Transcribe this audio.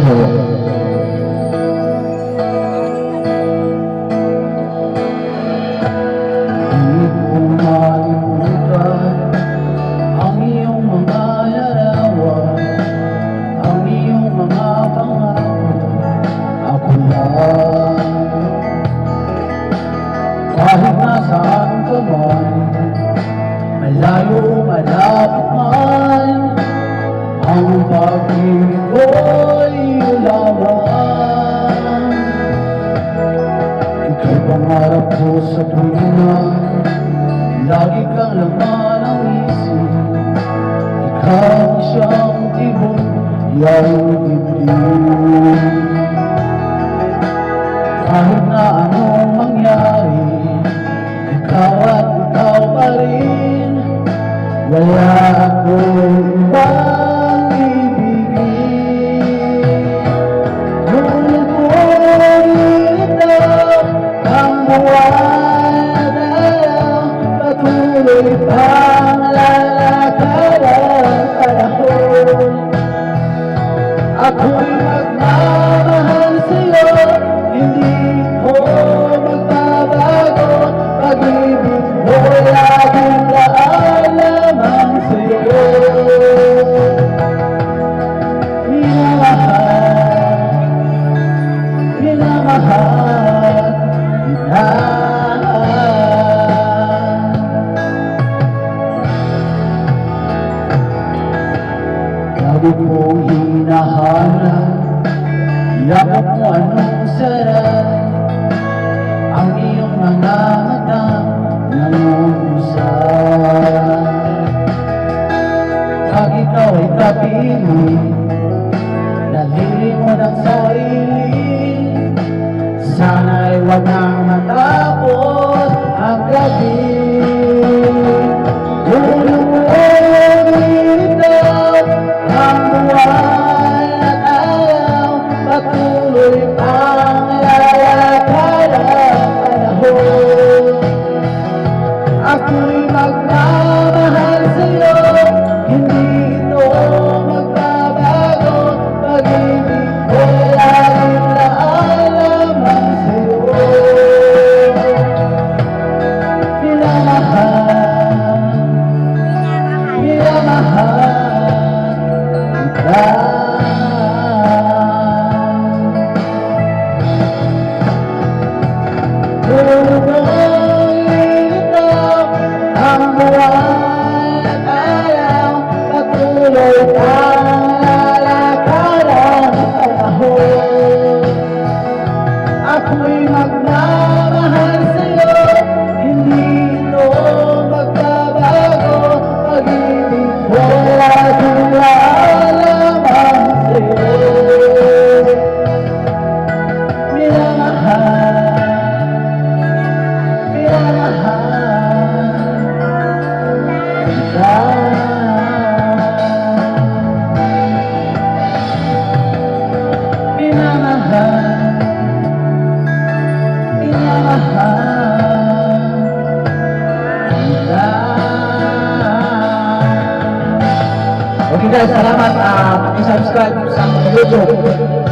ko malimutan ang iyong mga larawan, ang iyong mga pangako. Ako lang, kahit nasaan ka man, malayo, malapit man, ang pag-ibig ko'y ulawan. Ika'y pangarap ko sa tuwing na lagi kang laman ang isip. Ikaw ang siyang tibok, iyong dibdib. Kahit na anong mangyari, ikaw at ikaw pa rin. Wala akong ibang ibigin. Ngunit ito ang buwan na patuloy pang lalakad ang panahon. Ako'y magmamahal sa'yo, hindi ko magbabago. Pag-ibig ko laging daan lamang sa'yo. Minamahal kita. Lagi kong hinahanap, yakap mo anong sarap, ang iyong mga mata nangungusap. Pag ikaw ay kapiling, nalilimot ang sarili. Sana'y wag nang matapos ang gabi. Ang buwan at araw, patuloy pang lalakad ang panahon. Ako'y magmamahal sa'yo, hindi ito magbabago. Pag-ibig ko laging daan lamang sa'yo. Minamahal kita. Ang buwan at araw, patuloy pang lalakad ang panahon. Ako'y magmamahal sa'yo, hindi ito magbabago. Pag-ibig ko laging daan lamang sa'yo. Okay guys, salamat. Paki-subscribe sa YouTube.